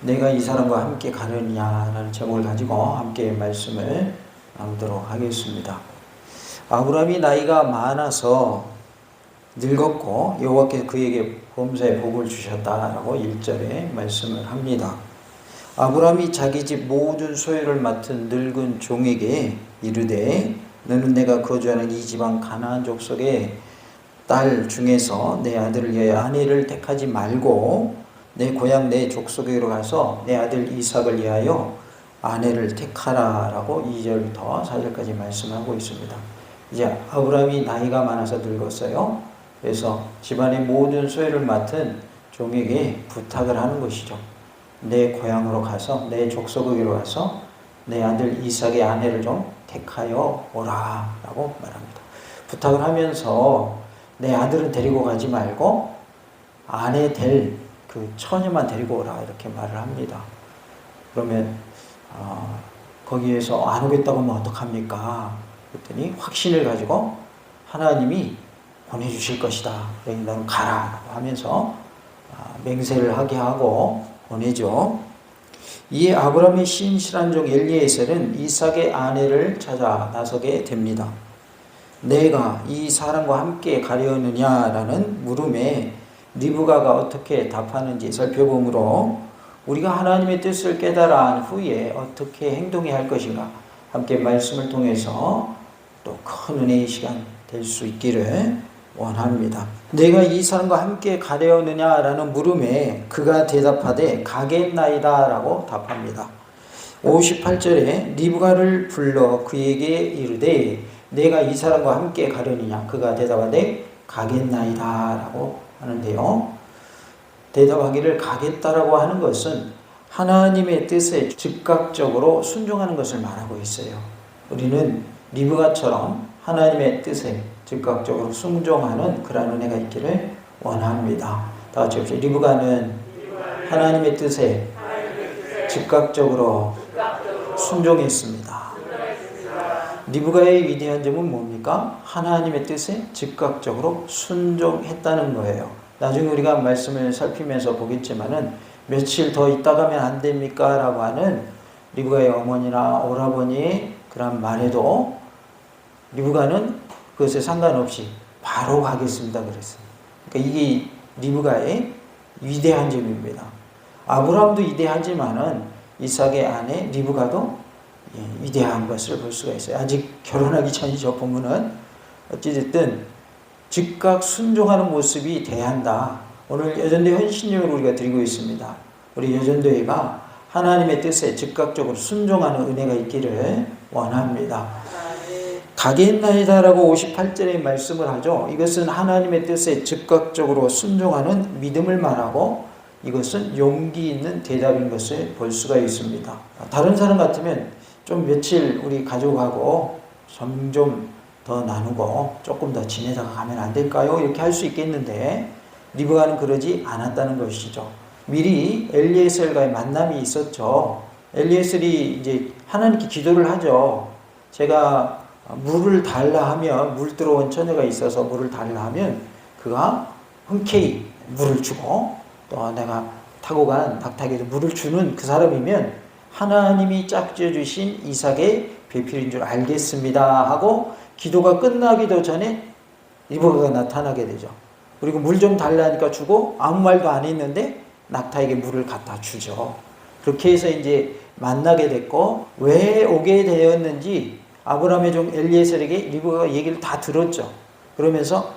내가 이 사람과 함께 가느냐라는 제목을 가지고 함께 말씀을 나누도록 하겠습니다. 아브라함이 나이가 많아서 늙었고 여호와께서 그에게 범사에 복을 주셨다라고 1절에 말씀을 합니다. 아브라함이 자기 집 모든 소유를 맡은 늙은 종에게 이르되 너는 내가 거주하는 이 지방 가나안 족속의 딸 중에서 내 아들을 위하여 아내를 택하지 말고 내 고향 내 족속으로 가서 내 아들 이삭을 위하여 아내를 택하라 라고 2절부터 4절까지 말씀하고 있습니다. 이제 아브라함이 나이가 많아서 늙었어요. 그래서 집안의 모든 소유를 맡은 종에게 부탁을 하는 것이죠. 내 고향으로 가서 내 족속에게로 가서 내 아들 이삭의 아내를 좀 택하여 오라 라고 말합니다. 부탁을 하면서 내 아들은 데리고 가지 말고 아내 될 그 처녀만 데리고 오라 이렇게 말을 합니다. 그러면 거기에서 안 오겠다고 하면 어떡합니까? 그랬더니 확신을 가지고 하나님이 보내주실 것이다. 그러니 너는 가라 하면서 맹세를 하게 하고 보내죠. 이에 아브라함의 신실한 종 엘리에셀은 이삭의 아내를 찾아 나서게 됩니다. 내가 이 사람과 함께 가려느냐라는 물음에 리브가가 어떻게 답하는지 살펴보므로 우리가 하나님의 뜻을 깨달아 한 후에 어떻게 행동해야 할 것인가 함께 말씀을 통해서 또 큰 은혜의 시간 될 수 있기를 원합니다. 내가 이 사람과 함께 가려느냐라는 물음에 그가 대답하되 가겠나이다 라고 답합니다. 58절에 리브가를 불러 그에게 이르되 내가 이 사람과 함께 가려느냐 그가 대답하되 가겠나이다 라고 하는데요. 대답하기를 가겠다라고 하는 것은 하나님의 뜻에 즉각적으로 순종하는 것을 말하고 있어요. 우리는 리브가처럼 하나님의 뜻에 즉각적으로 순종하는 그런 은혜가 있기를 원합니다. 다 같이 봅시다. 리브가는 하나님의 뜻에 즉각적으로 순종했습니다. 리브가의 위대한 점은 뭡니까? 하나님의 뜻에 즉각적으로 순종했다는 거예요. 나중에 우리가 말씀을 살피면서 보겠지만은 며칠 더 있다 가면 안 됩니까? 라고 하는 리브가의 어머니나 오라버니의 그런 말에도 리브가는 그것에 상관없이 바로 가겠습니다 그랬어요. 그러니까 이게 리브가의 위대한 점입니다. 아브라함도 위대하지만은 이삭의 아내 리브가도 위대한 것을 볼 수가 있어요. 아직 결혼하기 전이죠. 본문은 어찌됐든 즉각 순종하는 모습이 돼야 한다. 오늘 여전도회 헌신령을 우리가 드리고 있습니다. 우리 여전도회가 하나님의 뜻에 즉각적으로 순종하는 은혜가 있기를 원합니다. 가겠나이다 라고 58절에 말씀을 하죠. 이것은 하나님의 뜻에 즉각적으로 순종하는 믿음을 말하고 이것은 용기 있는 대답인 것을 볼 수가 있습니다. 다른 사람 같으면 좀 며칠 우리 가족하고 좀 더 나누고 조금 더 지내다가 가면 안 될까요? 이렇게 할 수 있겠는데 리브가는 그러지 않았다는 것이죠. 미리 엘리에셀과의 만남이 있었죠. 엘리에셀이 이제 하나님께 기도를 하죠. 제가 물을 달라 하면 물 들어온 처녀가 있어서 물을 달라 하면 그가 흔쾌히 물을 주고 또 내가 타고 간 낙타에게도 물을 주는 그 사람이면 하나님이 짝지어 주신 이삭의 배필인 줄 알겠습니다 하고 기도가 끝나기도 전에 리브가가 나타나게 되죠. 그리고 물 좀 달라니까 주고 아무 말도 안 했는데 낙타에게 물을 갖다 주죠. 그렇게 해서 이제 만나게 됐고 왜 오게 되었는지 아브라함의 종 엘리에셀에게 리브가가 얘기를 다 들었죠. 그러면서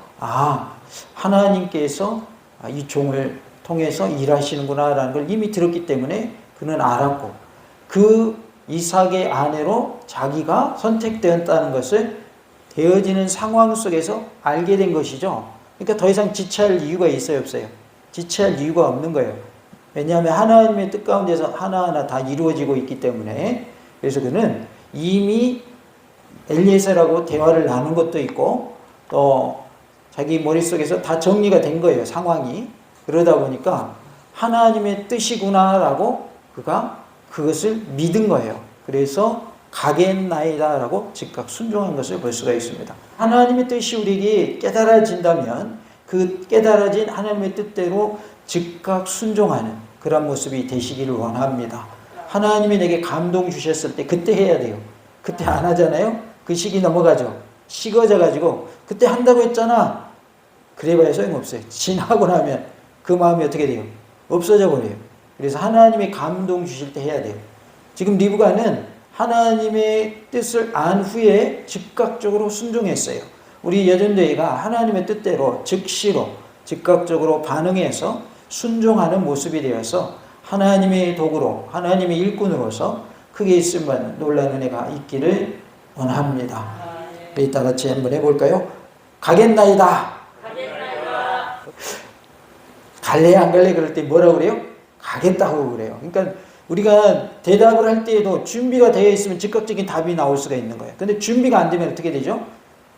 하나님께서 이 종을 통해서 일하시는구나 라는 걸 이미 들었기 때문에 그는 알았고 그 이삭의 아내로 자기가 선택되었다는 것을 되어지는 상황 속에서 알게 된 것이죠. 그러니까 더 이상 지체할 이유가 있어요, 없어요? 지체할 이유가 없는 거예요. 왜냐하면 하나님의 뜻 가운데서 하나하나 다 이루어지고 있기 때문에. 그래서 그는 이미 엘리에셀하고 대화를 나눈 것도 있고 또 자기 머릿속에서 다 정리가 된 거예요, 상황이. 그러다 보니까 하나님의 뜻이구나라고 그가 그것을 믿은 거예요. 그래서 가겠나이다 라고 즉각 순종한 것을 볼 수가 있습니다. 하나님의 뜻이 우리에게 깨달아진다면 그 깨달아진 하나님의 뜻대로 즉각 순종하는 그런 모습이 되시기를 원합니다. 하나님이 내게 감동 주셨을 때 그때 해야 돼요. 그때 안 하잖아요. 그 시기 넘어가죠. 식어져 가지고 그때 한다고 했잖아. 그래봐야 소용없어요. 지나고 나면 그 마음이 어떻게 돼요? 없어져 버려요. 그래서 하나님이 감동 주실 때 해야 돼요. 지금 리브가는 하나님의 뜻을 안 후에 즉각적으로 순종했어요. 우리 여전도회가 하나님의 뜻대로 즉시로 즉각적으로 반응해서 순종하는 모습이 되어서 하나님의 도구로 하나님의 일꾼으로서 크게 있음만 놀라운 은혜가 있기를 원합니다. 이따 같이 한번 해볼까요? 가겠나이다. 갈래 안 갈래 그럴 때 뭐라고 그래요? 가겠다고 그래요. 그러니까 우리가 대답을 할 때에도 준비가 되어 있으면 즉각적인 답이 나올 수가 있는 거예요. 근데 준비가 안 되면 어떻게 되죠?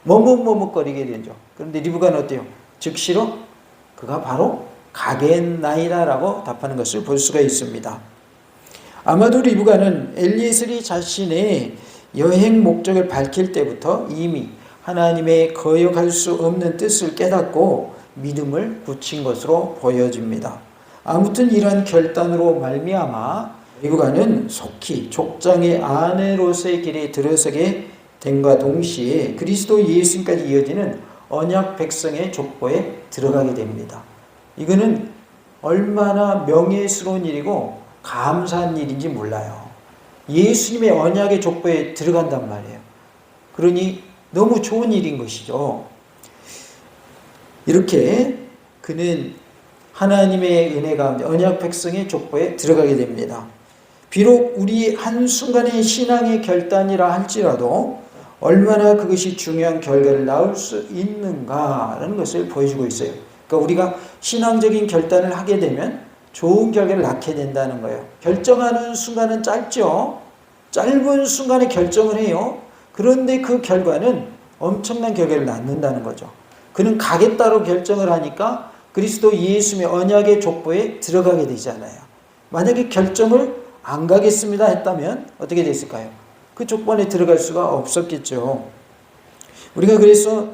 머뭇머뭇거리게 되죠. 그런데 리브가는 어때요? 즉시로 그가 바로 가겠나이다라고 답하는 것을 볼 수가 있습니다. 아마도 리브가는 엘리에셀이 자신의 여행 목적을 밝힐 때부터 이미 하나님의 거역할 수 없는 뜻을 깨닫고 믿음을 굳힌 것으로 보여집니다. 아무튼 이러한 결단으로 말미암아 리브가는 속히 족장의 아내로서의 길에 들어서게 됨과 동시에 그리스도 예수님까지 이어지는 언약 백성의 족보에 들어가게 됩니다. 이거는 얼마나 명예스러운 일이고 감사한 일인지 몰라요. 예수님의 언약의 족보에 들어간단 말이에요. 그러니 너무 좋은 일인 것이죠. 이렇게 그는 하나님의 은혜 가운데 언약 백성의 족보에 들어가게 됩니다. 비록 우리 한순간의 신앙의 결단이라 할지라도 얼마나 그것이 중요한 결과를 낳을 수 있는가라는 것을 보여주고 있어요. 그러니까 우리가 신앙적인 결단을 하게 되면 좋은 결과를 낳게 된다는 거예요. 결정하는 순간은 짧죠. 짧은 순간에 결정을 해요. 그런데 그 결과는 엄청난 결과를 낳는다는 거죠. 그는 가겠다로 결정을 하니까 그리스도 예수님의 언약의 족보에 들어가게 되잖아요. 만약에 결정을 안 가겠습니다 했다면 어떻게 됐을까요? 그 족보에 들어갈 수가 없었겠죠. 우리가 그래서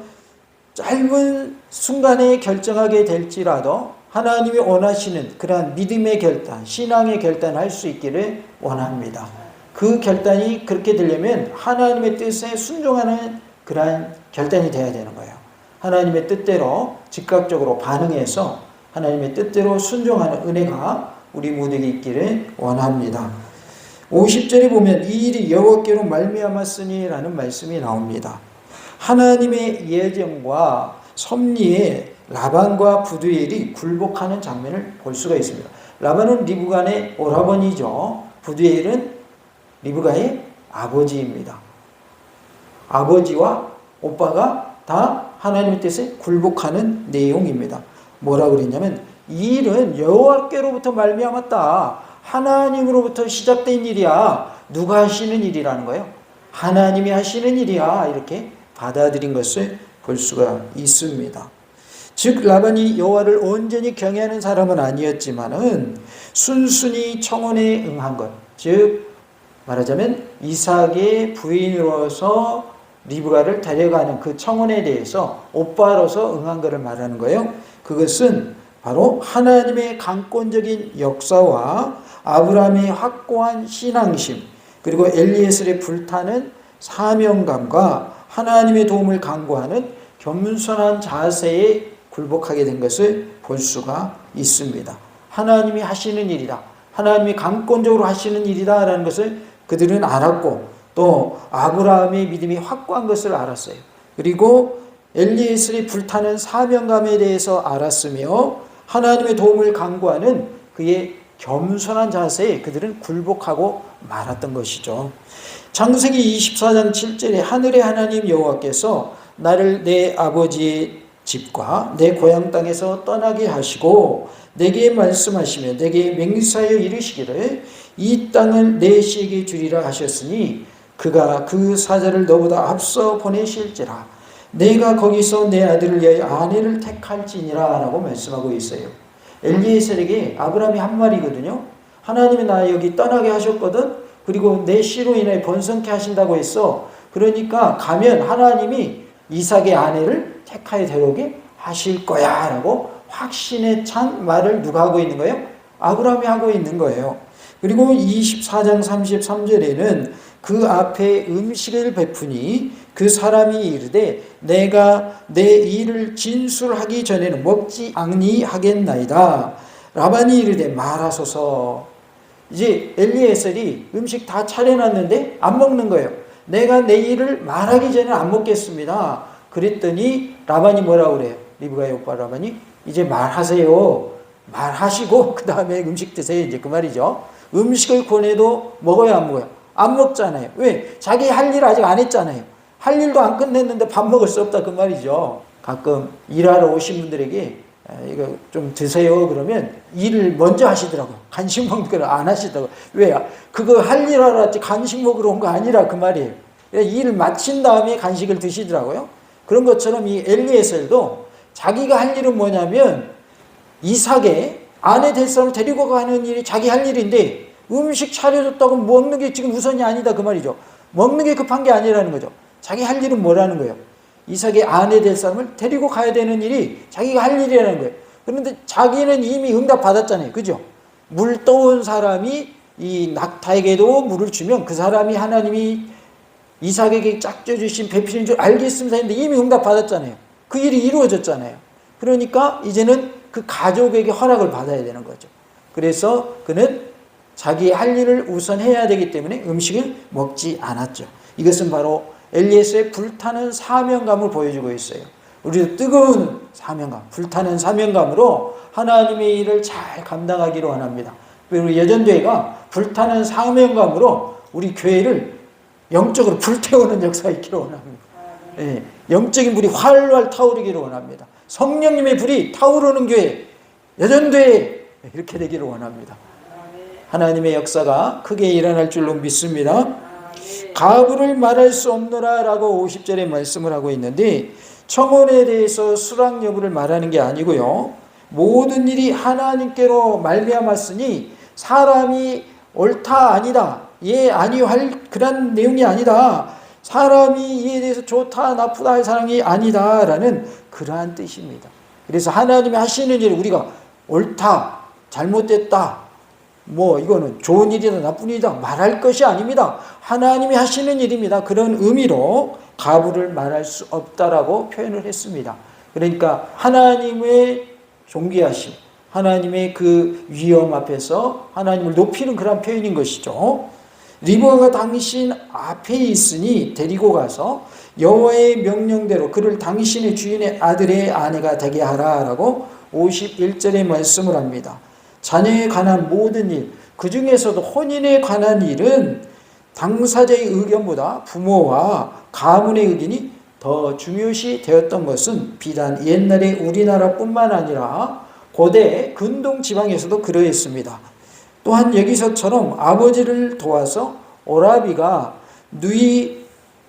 짧은 순간에 결정하게 될지라도 하나님이 원하시는 그러한 믿음의 결단, 신앙의 결단을 할 수 있기를 원합니다. 그 결단이 그렇게 되려면 하나님의 뜻에 순종하는 그러한 결단이 돼야 되는 거예요. 하나님의 뜻대로 즉각적으로 반응해서 하나님의 뜻대로 순종하는 은혜가 우리 모두에게 있기를 원합니다. 50절에 보면 이 일이 여호와께로 말미암았으니 라는 말씀이 나옵니다. 하나님의 예정과 섭리에 라반과 부두엘이 굴복하는 장면을 볼 수가 있습니다. 라반은 리브가의 오라버니죠. 부두엘은 리브가의 아버지입니다. 아버지와 오빠가 다 하나님의 뜻에 굴복하는 내용입니다. 뭐라고 그랬냐면 이 일은 여호와께로부터 말미암았다. 하나님으로부터 시작된 일이야. 누가 하시는 일이라는 거예요? 하나님이 하시는 일이야. 이렇게 받아들인 것을 볼 수가 있습니다. 즉 라반이 여호와를 온전히 경외하는 사람은 아니었지만은 순순히 청혼에 응한 것, 즉 말하자면 이삭의 부인으로서 리브가를 데려가는 그 청혼에 대해서 오빠로서 응한 것을 말하는 거예요. 그것은 바로 하나님의 강권적인 역사와 아브라함의 확고한 신앙심, 그리고 엘리에셀의 불타는 사명감과 하나님의 도움을 간구하는 겸손한 자세에 굴복하게 된 것을 볼 수가 있습니다. 하나님이 하시는 일이다. 하나님이 강권적으로 하시는 일이다 라는 것을 그들은 알았고 또 아브라함의 믿음이 확고한 것을 알았어요. 그리고 엘리에셀이 불타는 사명감에 대해서 알았으며 하나님의 도움을 간구하는 그의 겸손한 자세에 그들은 굴복하고 말았던 것이죠. 창세기 24장 7절에 하늘의 하나님 여호와께서 나를 내 아버지의 집과 내 고향 땅에서 떠나게 하시고 내게 말씀하시며 내게 맹세하여 이르시기를 이 땅을 내 씨에게 주리라 하셨으니 그가 그 사자를 너보다 앞서 보내실지라 내가 거기서 내 아들을 위하여 아내를 택할지니라 라고 말씀하고 있어요. 엘리에셀에게 아브라함이 한 말이거든요. 하나님이 나 여기 떠나게 하셨거든. 그리고 내 씨로 인해 번성케 하신다고 했어. 그러니까 가면 하나님이 이삭의 아내를 택하여 데려오게 하실 거야 라고 확신에 찬 말을 누가 하고 있는 거예요? 아브라함이 하고 있는 거예요. 그리고 24장 33절에는 그 앞에 음식을 베푸니 그 사람이 이르되 내가 내 일을 진술하기 전에는 먹지 아니하겠나이다. 라반이 이르되 말하소서. 이제 엘리에셀이 음식 다 차려놨는데 안 먹는 거예요. 내가 내 일을 말하기 전에 안 먹겠습니다. 그랬더니 라반이 뭐라고 그래요? 리브가의 오빠 라반이 이제 말하세요. 말하시고 그 다음에 음식 드세요. 이제 그 말이죠. 음식을 권해도 먹어요, 안 먹어요? 안 먹잖아요. 왜? 자기 할 일 아직 안 했잖아요. 할 일도 안 끝냈는데 밥 먹을 수 없다 그 말이죠. 가끔 일하러 오신 분들에게 이거 좀 드세요 그러면 일을 먼저 하시더라고요. 간식 먹는 걸 안 하시더라고요. 왜요? 그거 할 일 하러 왔지 간식 먹으러 온 거 아니라 그 말이에요. 일을 마친 다음에 간식을 드시더라고요. 그런 것처럼 이 엘리에셀도 자기가 할 일은 뭐냐면 이삭의 아내 될 사람을 데리고 가는 일이 자기 할 일인데 음식 차려줬다고 먹는 게 지금 우선이 아니다 그 말이죠. 먹는 게 급한 게 아니라는 거죠. 자기 할 일은 뭐라는 거예요? 이삭의 아내 될 사람을 데리고 가야 되는 일이 자기가 할 일이라는 거예요. 그런데 자기는 이미 응답 받았잖아요. 그죠? 물 떠온 사람이 이 낙타에게도 물을 주면 그 사람이 하나님이 이삭에게 짝져 주신 배필인 줄 알겠습니다 했는데 이미 응답 받았잖아요. 그 일이 이루어졌잖아요. 그러니까 이제는 그 가족에게 허락을 받아야 되는 거죠. 그래서 그는 자기의 할 일을 우선 해야 되기 때문에 음식을 먹지 않았죠. 이것은 바로 엘리에셀의 불타는 사명감을 보여주고 있어요. 우리도 뜨거운 사명감, 불타는 사명감으로 하나님의 일을 잘 감당하기를 원합니다. 우리 여전교회가 불타는 사명감으로 우리 교회를 영적으로 불태우는 역사가 있기를 원합니다. 예, 영적인 불이 활활 타오르기를 원합니다. 성령님의 불이 타오르는 교회, 여전교회 이렇게 되기를 원합니다. 하나님의 역사가 크게 일어날 줄로 믿습니다. 가부를 말할 수 없노라 라고 50절에 말씀을 하고 있는데 청혼에 대해서 수락 여부를 말하는 게 아니고요. 모든 일이 하나님께로 말미암았으니 사람이 옳다 아니다 예 아니요 할 그런 내용이 아니다. 사람이 이에 대해서 좋다 나쁘다 할 사람이 아니다 라는 그러한 뜻입니다. 그래서 하나님이 하시는 일을 우리가 옳다 잘못됐다 뭐 이거는 좋은 일이다 나쁜 일이다 말할 것이 아닙니다. 하나님이 하시는 일입니다. 그런 의미로 가부를 말할 수 없다라고 표현을 했습니다. 그러니까 하나님의 존귀하심, 하나님의 그 위엄 앞에서 하나님을 높이는 그런 표현인 것이죠. 리브가가 당신 앞에 있으니 데리고 가서 여호와의 명령대로 그를 당신의 주인의 아들의 아내가 되게 하라라고 51절에 말씀을 합니다. 자녀에 관한 모든 일, 그 중에서도 혼인에 관한 일은 당사자의 의견보다 부모와 가문의 의견이 더 중요시 되었던 것은 비단 옛날의 우리나라뿐만 아니라 고대 근동 지방에서도 그러했습니다. 또한 여기서처럼 아버지를 도와서 오라비가 누이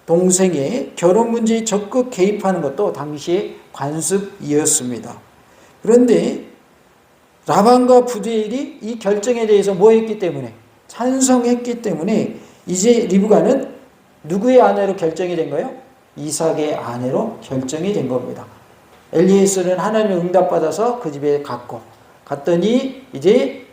동생의 결혼 문제에 적극 개입하는 것도 당시의 관습이었습니다. 그런데 라반과 부두엘이 이 결정에 대해서 뭐 했기 때문에? 찬성했기 때문에 이제 리브가는 누구의 아내로 결정이 된 거예요? 이삭의 아내로 결정이 된 겁니다. 엘리에셀은 하나님의 응답받아서 그 집에 갔더니 이제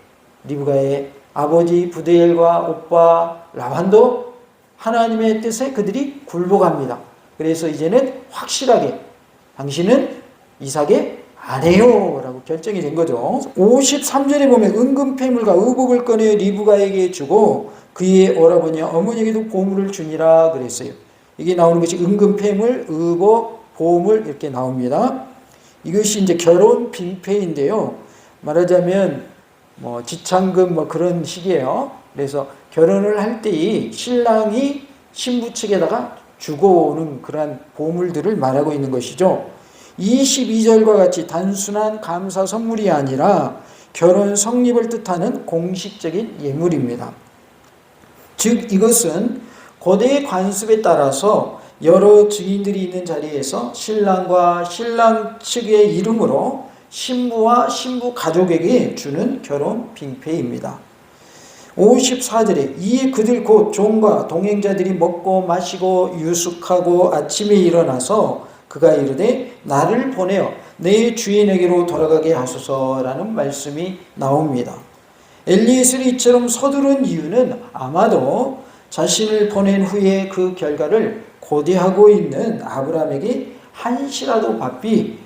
리브가의 아버지 부두엘과 오빠 라반도 하나님의 뜻에 그들이 굴복합니다. 그래서 이제는 확실하게 당신은 이삭의 아내요 라고 결정이 된 거죠. 53절에 보면 은금패물과 의복을 꺼내 리브가에게 주고 그의 오라버니와 어머니에게도 보물을 주니라 그랬어요. 이게 나오는 것이 은금패물, 의복, 보물 이렇게 나옵니다. 이것이 이제 결혼 빙패인데요. 말하자면 뭐 지창금 뭐 그런 식이에요. 그래서 결혼을 할 때 신랑이 신부 측에다가 주고 오는 그런 보물들을 말하고 있는 것이죠. 22절과 같이 단순한 감사 선물이 아니라 결혼 성립을 뜻하는 공식적인 예물입니다. 즉 이것은 고대의 관습에 따라서 여러 증인들이 있는 자리에서 신랑과 신랑 측의 이름으로 신부와 신부 가족에게 주는 결혼 빙패입니다. 54절에 이에 그들 곧 종과 동행자들이 먹고 마시고 유숙하고 아침에 일어나서 그가 이르되 나를 보내어 내 주인에게로 돌아가게 하소서라는 말씀이 나옵니다. 엘리에셀이 이처럼 서두른 이유는 아마도 자신을 보낸 후에 그 결과를 고대하고 있는 아브라함에게 한시라도 바삐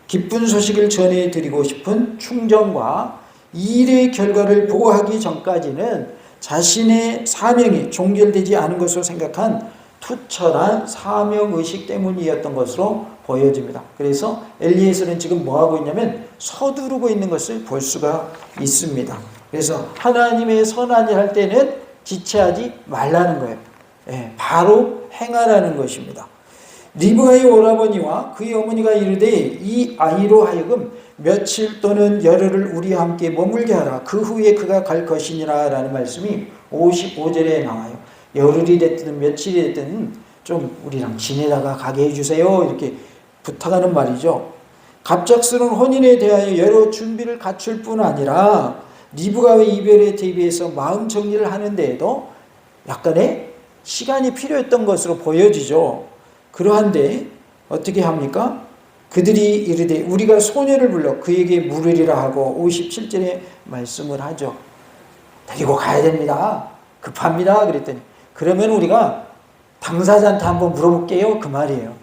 기쁜 소식을 전해드리고 싶은 충정과 이 일의 결과를 보고하기 전까지는 자신의 사명이 종결되지 않은 것으로 생각한 투철한 사명의식 때문이었던 것으로 보여집니다. 그래서 엘리에셀은 지금 뭐하고 있냐면 서두르고 있는 것을 볼 수가 있습니다. 그래서 하나님의 선한 일 할 때는 지체하지 말라는 거예요. 바로 행하라는 것입니다. 리브가의 오라버니와 그의 어머니가 이르되 이 아이로 하여금 며칠 또는 열흘을 우리와 함께 머물게 하라. 그 후에 그가 갈 것이니라 라는 말씀이 55절에 나와요. 열흘이 됐든 며칠이 됐든 좀 우리랑 지내다가 가게 해주세요. 이렇게 부탁하는 말이죠. 갑작스러운 혼인에 대하여 여러 준비를 갖출 뿐 아니라 리브가의 이별에 대비해서 마음 정리를 하는 데에도 약간의 시간이 필요했던 것으로 보여지죠. 그러한데 어떻게 합니까? 그들이 이르되 우리가 소녀를 불러 그에게 물으리라 하고 57절에 말씀을 하죠. 데리고 가야 됩니다. 급합니다. 그랬더니 그러면 우리가 당사자한테 한번 물어볼게요. 그 말이에요.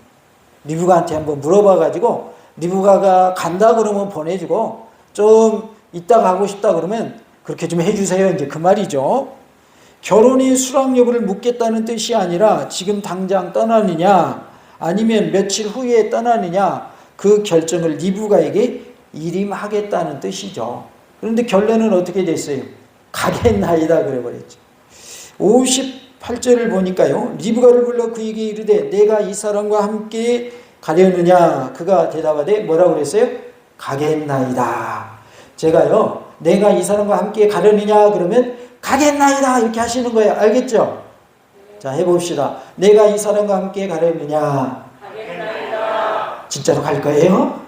리브가한테 한번 물어봐가지고 리브가가 간다 그러면 보내주고 좀 이따 가고 싶다 그러면 그렇게 좀 해주세요. 이제 그 말이죠. 결혼의 수락 여부를 묻겠다는 뜻이 아니라 지금 당장 떠나느냐 아니면 며칠 후에 떠나느냐 그 결정을 리브가에게 일임하겠다는 뜻이죠. 그런데 결론은 어떻게 됐어요? 가겠나이다 그래버렸죠. 58절을 보니까요. 리브가를 불러 그에게 이르되 내가 이 사람과 함께 가려느냐 그가 대답하되 뭐라고 그랬어요? 가겠나이다. 제가요 내가 이 사람과 함께 가려느냐 그러면 가겠나이다 이렇게 하시는 거예요. 알겠죠? 자 해봅시다. 내가 이 사람과 함께 가려느냐 가겠나이다. 진짜로 갈 거예요?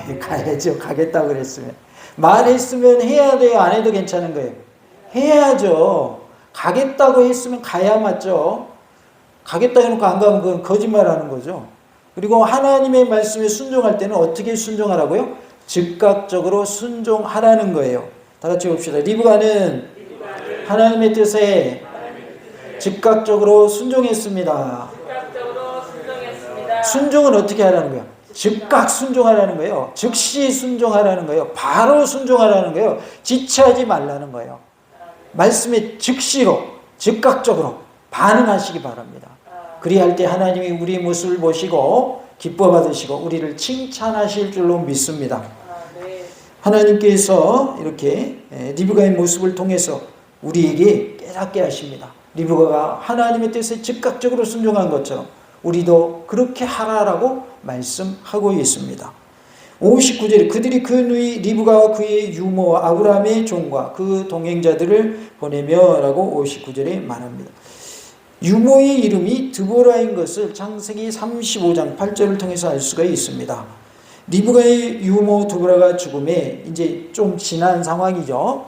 네, 가야죠. 가겠다고 그랬으면. 말했으면 해야 돼요? 안 해도 괜찮은 거예요? 해야죠. 가겠다고 했으면 가야 맞죠. 가겠다 해놓고 안 가면 그건 거짓말하는 거죠. 그리고 하나님의 말씀에 순종할 때는 어떻게 순종하라고요? 즉각적으로 순종하라는 거예요. 다 같이 봅시다. 리브가는 하나님의 뜻에 즉각적으로 순종했습니다. 순종은 어떻게 하라는 거예요? 즉각 순종하라는 거예요. 즉시 순종하라는 거예요. 바로 순종하라는 거예요. 지체하지 말라는 거예요. 말씀에 즉시로 즉각적으로 반응하시기 바랍니다. 그리할 때 하나님이 우리의 모습을 보시고 기뻐 받으시고 우리를 칭찬하실 줄로 믿습니다. 하나님께서 이렇게 리브가의 모습을 통해서 우리에게 깨닫게 하십니다. 리브가가 하나님의 뜻에 즉각적으로 순종한 것처럼 우리도 그렇게 하라라고 말씀하고 있습니다. 59절에 그들이 그 누이 리브가와 그의 유모와 아브라함의 종과 그 동행자들을 보내며 라고 59절에 말합니다. 유모의 이름이 드보라인 것을 창세기 35장 8절을 통해서 알 수가 있습니다. 리브가의 유모 드보라가 죽음에 이제 좀 지난 상황이죠.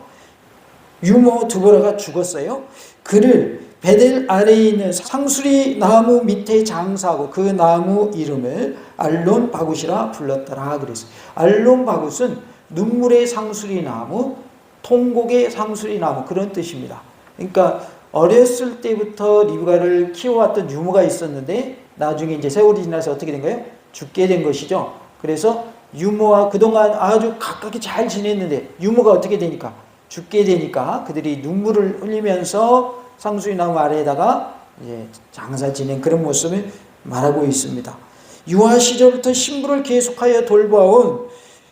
유모 드보라가 죽었어요. 그를 베델 아래에 있는 상수리 나무 밑에 장사하고 그 나무 이름을 알론 바굿이라 불렀더라 그랬어요. 알론 바굿은 눈물의 상수리 나무, 통곡의 상수리 나무 그런 뜻입니다. 그러니까 어렸을 때부터 리브가를 키워왔던 유모가 있었는데 나중에 이제 세월이 지나서 어떻게 된 거예요? 죽게 된 것이죠. 그래서 유모와 그동안 아주 가깝게 잘 지냈는데 유모가 어떻게 되니까? 죽게 되니까 그들이 눈물을 흘리면서 상수리 나무 아래에다가 이제 장사 지낸 그런 모습을 말하고 있습니다. 유아 시절부터 신부를 계속하여 돌봐온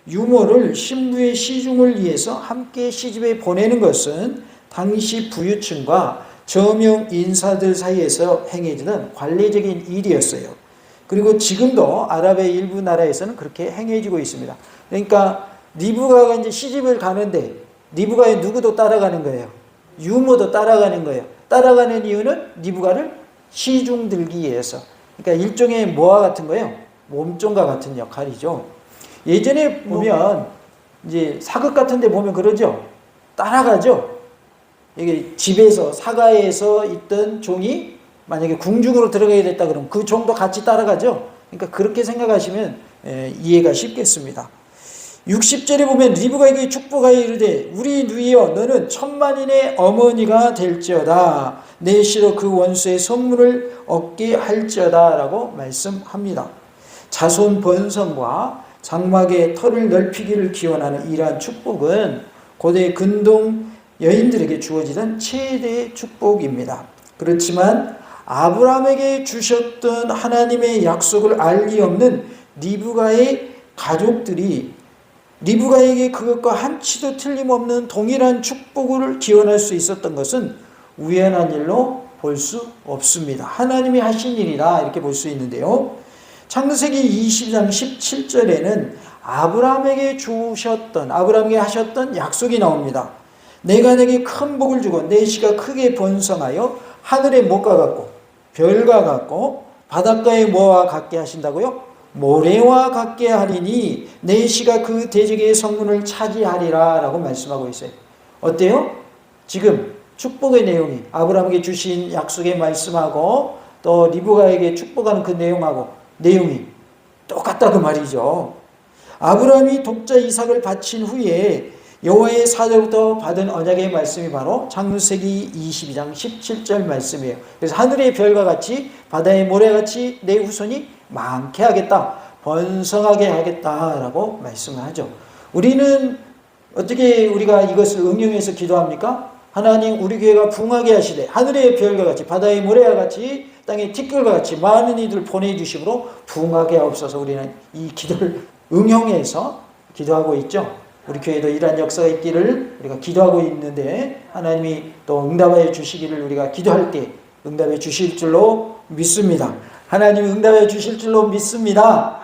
유모를 신부의 시중을 위해서 함께 시집에 보내는 것은 당시 부유층과 저명 인사들 사이에서 행해지는 관례적인 일이었어요. 그리고 지금도 아랍의 일부 나라에서는 그렇게 행해지고 있습니다. 그러니까 리브가가 이제 시집을 가는데 리브가의 누구도 따라가는 거예요. 유모도 따라가는 거예요. 따라가는 이유는 리브가를 시중 들기 위해서. 그러니까 일종의 뭐와 같은 거예요? 몸종과 같은 역할이죠. 예전에 보면 이제 사극 같은 데 보면 그러죠. 따라가죠. 이게 집에서 사가에서 있던 종이 만약에 궁중으로 들어가게 됐다 그러면 그 종도 같이 따라가죠. 그러니까 그렇게 생각하시면 이해가 쉽겠습니다. 60절에 보면 리브가에게 축복하여 이르되 우리 누이여 너는 천만인의 어머니가 될지어다. 내 씨로 그 원수의 선물을 얻게 할지어다 라고 말씀합니다. 자손 번성과 장막의 털을 넓히기를 기원하는 이러한 축복은 고대 근동 여인들에게 주어지던 최대의 축복입니다. 그렇지만 아브라함에게 주셨던 하나님의 약속을 알 리 없는 리브가의 가족들이 리브가에게 그것과 한치도 틀림없는 동일한 축복을 기원할 수 있었던 것은 우연한 일로 볼 수 없습니다. 하나님이 하신 일이다 이렇게 볼 수 있는데요. 창세기 22장 17절에는 아브라함에게 하셨던 약속이 나옵니다. 내가 내게 큰 복을 주고 내 씨가 크게 번성하여 하늘의 못과 같고 별과 같고 바닷가의 뭐와 같게 하신다고요? 모래와 같게 하리니 내 씨가 그 대적의 성문을 차지하리라 라고 말씀하고 있어요. 어때요? 지금 축복의 내용이 아브라함에게 주신 약속의 말씀하고 또 리브가에게 축복하는 그 내용이 똑같다 그 말이죠. 아브라함이 독자 이삭을 바친 후에 여호와의 사자로부터 받은 언약의 말씀이 바로 창세기 22장 17절 말씀이에요. 그래서 하늘의 별과 같이 바다의 모래같이 내 후손이 많게 하겠다, 번성하게 하겠다라고 말씀을 하죠. 우리는 어떻게 우리가 이것을 응용해서 기도합니까? 하나님 우리 교회가 부흥하게 하시되 하늘의 별과 같이 바다의 모래와 같이 땅의 티끌과 같이 많은 이들을 보내주심으로 부흥하게 하옵소서. 우리는 이 기도를 응용해서 기도하고 있죠. 우리 교회도 이러한 역사가 있기를 우리가 기도하고 있는데 하나님이 또 응답하여 주시기를 우리가 기도할 때 응답해 주실 줄로 믿습니다. 하나님이 응답해 주실 줄로 믿습니다.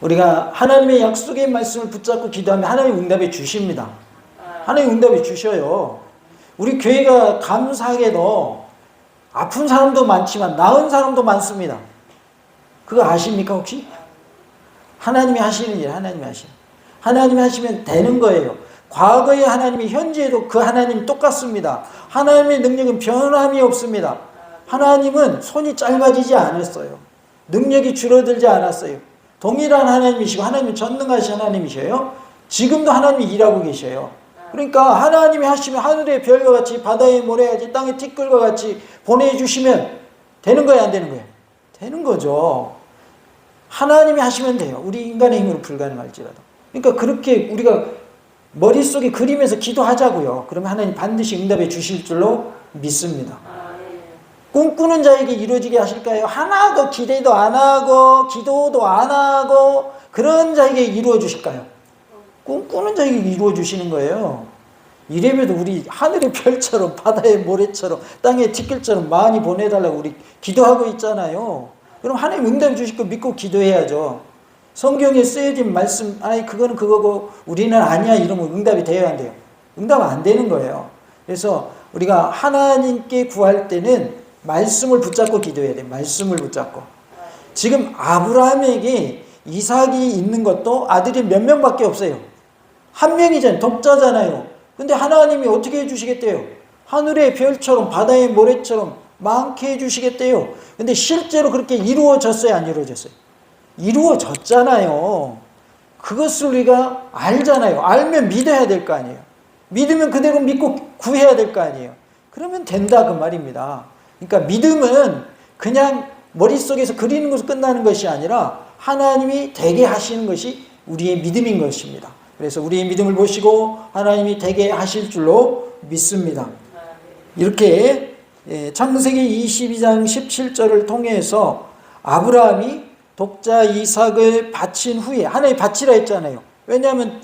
우리가 하나님의 약속의 말씀을 붙잡고 기도하면 하나님이 응답해 주십니다. 하나님 응답해 주셔요. 우리 교회가 감사하게도 아픈 사람도 많지만 나은 사람도 많습니다. 그거 아십니까 혹시? 하나님이 하시는 일, 하나님이 하시면 되는 거예요. 과거의 하나님이 현재에도 그 하나님 똑같습니다. 하나님의 능력은 변함이 없습니다. 하나님은 손이 짧아지지 않았어요. 능력이 줄어들지 않았어요. 동일한 하나님이시고 하나님은 전능하신 하나님이셔요. 지금도 하나님이 일하고 계셔요. 그러니까 하나님이 하시면 하늘의 별과 같이 바다의 모래같이 땅의 티끌과 같이 보내주시면 되는 거예요, 안 되는 거예요? 되는 거죠. 하나님이 하시면 돼요. 우리 인간의 힘으로 불가능할지라도. 그러니까 그렇게 우리가 머릿속에 그리면서 기도하자고요. 그러면 하나님 반드시 응답해 주실 줄로 믿습니다. 꿈꾸는 자에게 이루어지게 하실까요? 하나도 기대도 안 하고 기도도 안 하고 그런 자에게 이루어 주실까요? 꿈꾸는 자에게 이루어 주시는 거예요. 이래봬도 우리 하늘의 별처럼 바다의 모래처럼 땅의 티끌처럼 많이 보내달라고 우리 기도하고 있잖아요. 그럼 하나님 응답해 주실 거 믿고 기도해야죠. 성경에 쓰여진 말씀, 아니 그거는 그거고 우리는 아니야 이러면 응답이 돼야 안 돼요. 응답 안 되는 거예요. 그래서 우리가 하나님께 구할 때는 말씀을 붙잡고 기도해야 돼요. 말씀을 붙잡고. 지금 아브라함에게 이삭이 있는 것도 아들이 몇 명밖에 없어요. 한 명이잖아요. 독자잖아요. 근데 하나님이 어떻게 해주시겠대요? 하늘의 별처럼 바다의 모래처럼 많게 해주시겠대요. 근데 실제로 그렇게 이루어졌어요? 안 이루어졌어요? 이루어졌잖아요. 그것을 우리가 알잖아요. 알면 믿어야 될 거 아니에요. 믿으면 그대로 믿고 구해야 될 거 아니에요. 그러면 된다 그 말입니다. 그러니까 믿음은 그냥 머릿속에서 그리는 것으로 끝나는 것이 아니라 하나님이 되게 하시는 것이 우리의 믿음인 것입니다. 그래서 우리의 믿음을 보시고 하나님이 되게 하실 줄로 믿습니다. 이렇게 창세기 22장 17절을 통해서 아브라함이 독자 이삭을 바친 후에 하나님이 바치라 했잖아요. 왜냐하면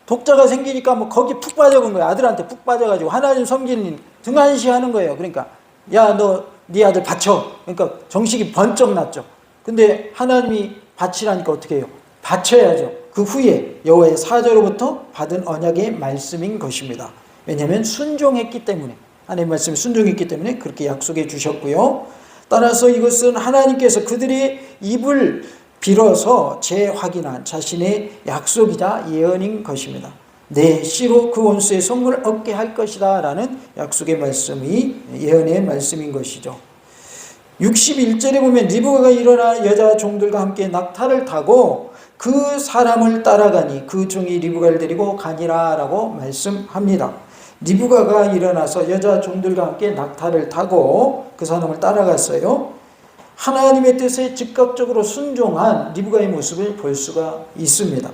독자가 생기니까 뭐 거기 푹 빠져본 거예요. 아들한테 푹 빠져가지고 하나님 섬기는 등한시하는 거예요. 그러니까 야 너 네 아들 바쳐. 그러니까 정식이 번쩍 났죠. 근데 하나님이 바치라니까 어떻게 해요? 바쳐야죠. 그 후에 여호와의 사자로부터 받은 언약의 말씀인 것입니다. 왜냐하면 순종했기 때문에 하나님의 말씀에 순종했기 때문에 그렇게 약속해 주셨고요. 따라서 이것은 하나님께서 그들의 입을 빌어서 재확인한 자신의 약속이자 예언인 것입니다. 내 씨로 그 원수의 성문을 얻게 할 것이다 라는 약속의 말씀이 예언의 말씀인 것이죠. 61절에 보면 리브가가 일어나 여자 종들과 함께 낙타를 타고 그 사람을 따라가니 그 종이 리브가를 데리고 가니라 라고 말씀합니다. 리브가가 일어나서 여자 종들과 함께 낙타를 타고 그 사람을 따라갔어요. 하나님의 뜻에 즉각적으로 순종한 리브가의 모습을 볼 수가 있습니다.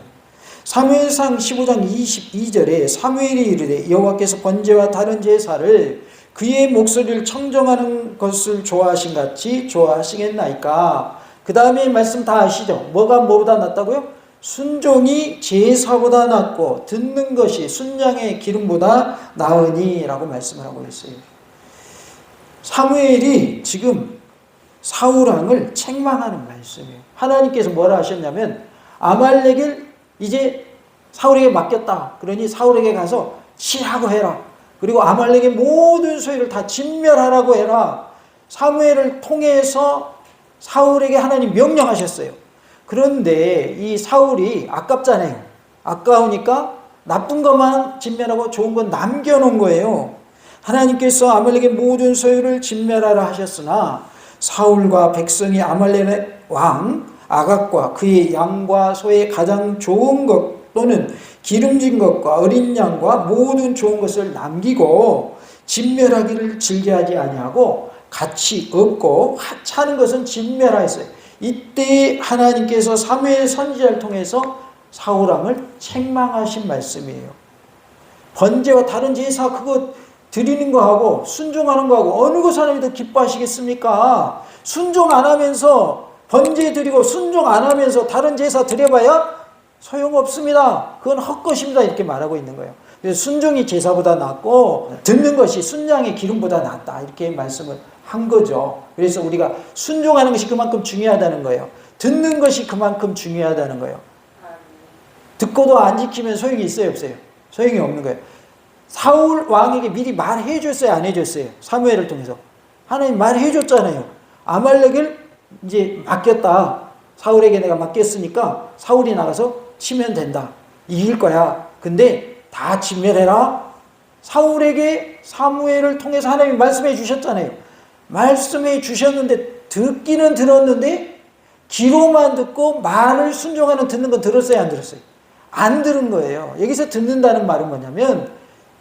사무엘상 15장 22절에 사무엘이 이르되 여호와께서 번제와 다른 제사를 그의 목소리를 청정하는 것을 좋아하신 같이 좋아하시겠나이까. 그 다음에 말씀 다 아시죠? 뭐가 뭐보다 낫다고요? 순종이 제사보다 낫고 듣는 것이 순양의 기름보다 나으니 라고 말씀을 하고 있어요. 사무엘이 지금 사울왕을 책망하는 말씀이에요. 하나님께서 뭐라 하셨냐면 아말렉을 이제 사울에게 맡겼다. 그러니 사울에게 가서 치라고 해라. 그리고 아말렉의 모든 소유를 다 진멸하라고 해라. 사무엘을 통해서 사울에게 하나님 명령하셨어요. 그런데 이 사울이 아깝잖아요. 아까우니까 나쁜 것만 진멸하고 좋은 건 남겨놓은 거예요. 하나님께서 아말렉의 모든 소유를 진멸하라 하셨으나 사울과 백성이 아말렉 왕 아각과 그의 양과 소의 가장 좋은 것 또는 기름진 것과 어린 양과 모든 좋은 것을 남기고 진멸하기를 즐겨하지 아니하고 가치 없고 하찮은 것은 진멸하였어요. 이때 하나님께서 사무엘 선지자를 통해서 사울왕을 책망하신 말씀이에요. 번제와 다른 제사 그거 드리는 거하고 순종하는 거하고 어느 것 하나님이 더 기뻐하시겠습니까? 순종 안 하면서 번제 드리고 순종 안 하면서 다른 제사 드려봐야 소용없습니다. 그건 헛것입니다. 이렇게 말하고 있는 거예요. 그래서 순종이 제사보다 낫고 듣는 것이 순양의 기름보다 낫다. 이렇게 말씀을 한 거죠. 그래서 우리가 순종하는 것이 그만큼 중요하다는 거예요. 듣는 것이 그만큼 중요하다는 거예요. 듣고도 안 지키면 소용이 있어요, 없어요? 소용이 없는 거예요. 사울 왕에게 미리 말해 줬어요, 안 해줬어요? 사무엘을 통해서. 하나님 말해 줬잖아요. 아말렉을 이제 맡겼다. 사울에게 내가 맡겼으니까 사울이 나가서 치면 된다. 이길 거야. 근데 다 진멸해라. 사울에게 사무엘을 통해서 하나님이 말씀해 주셨잖아요. 말씀해 주셨는데 듣기는 들었는데 귀로만 듣고 말을 순종하는 듣는 건 들었어요, 안 들었어요? 안 들은 거예요. 여기서 듣는다는 말은 뭐냐면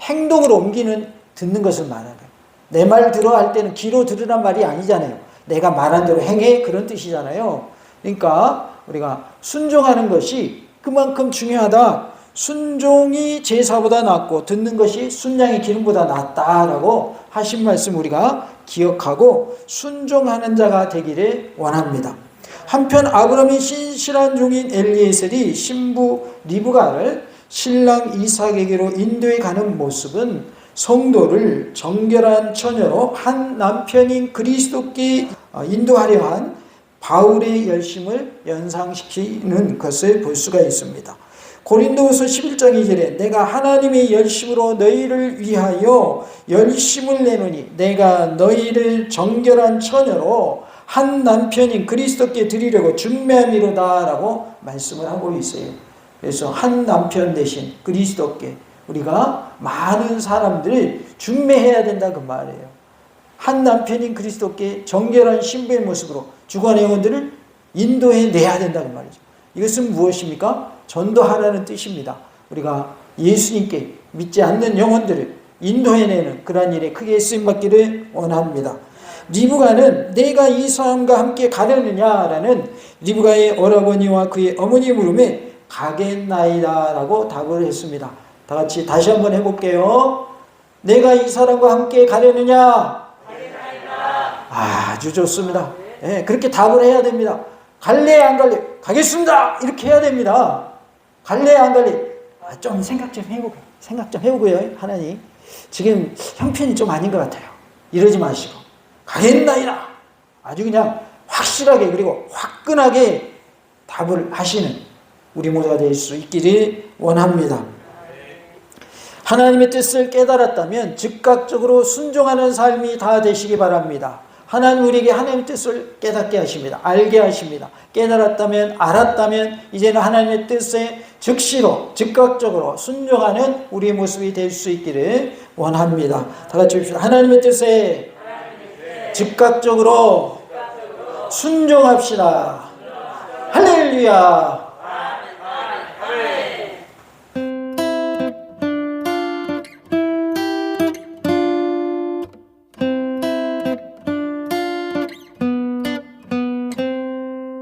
행동으로 옮기는 듣는 것을 말하는 거예요. 내 말 들어 할 때는 귀로 들으란 말이 아니잖아요. 내가 말한 대로 행해 그런 뜻이잖아요. 그러니까 우리가 순종하는 것이 그만큼 중요하다. 순종이 제사보다 낫고 듣는 것이 순양의 기름보다 낫다라고 하신 말씀 우리가 기억하고 순종하는 자가 되기를 원합니다. 한편 아브라함의 신실한 종인 엘리에셀이 신부 리브가를 신랑 이삭에게로 인도해 가는 모습은 성도를 정결한 처녀로 한 남편인 그리스도께 인도하려 한 바울의 열심을 연상시키는 것을 볼 수가 있습니다. 고린도후서 11장 2절에 내가 하나님의 열심으로 너희를 위하여 열심을 내노니 내가 너희를 정결한 처녀로 한 남편인 그리스도께 드리려고 준매함이로다 라고 말씀을 하고 있어요. 그래서 한 남편 대신 그리스도께 우리가 많은 사람들을 준매해야 된다 그 말이에요. 한 남편인 그리스도께 정결한 신부의 모습으로 주관의 영혼들을 인도해 내야 된다 그 말이죠. 이것은 무엇입니까? 전도하라는 뜻입니다. 우리가 예수님께 믿지 않는 영혼들을 인도해내는 그러한 일에 크게 쓰임받기를 원합니다. 리브가는 내가 이 사람과 함께 가려느냐라는 리브가의 오라버니와 그의 어머니 물음에 가겠나이다 라고 답을 했습니다. 다 같이 다시 한번 해볼게요. 내가 이 사람과 함께 가려느냐? 아주 좋습니다. 네, 그렇게 답을 해야 됩니다. 갈래 안 갈래? 가겠습니다. 이렇게 해야 됩니다. 갈래 안 갈래? 좀 생각 좀 해보고요. 하나님 지금 형편이 좀 아닌 것 같아요. 이러지 마시고 가겠나이다. 아주 그냥 확실하게 그리고 화끈하게 답을 하시는 우리 모두가 될 수 있기를 원합니다. 하나님의 뜻을 깨달았다면 즉각적으로 순종하는 삶이 다 되시기 바랍니다. 하나님 우리에게 하나님의 뜻을 깨닫게 하십니다. 알게 하십니다. 깨달았다면 알았다면 이제는 하나님의 뜻에 즉시로 즉각적으로 순종하는 우리의 모습이 될 수 있기를 원합니다. 다 같이 봅시다. 하나님의 뜻에 즉각적으로 순종합시다. 할렐루야.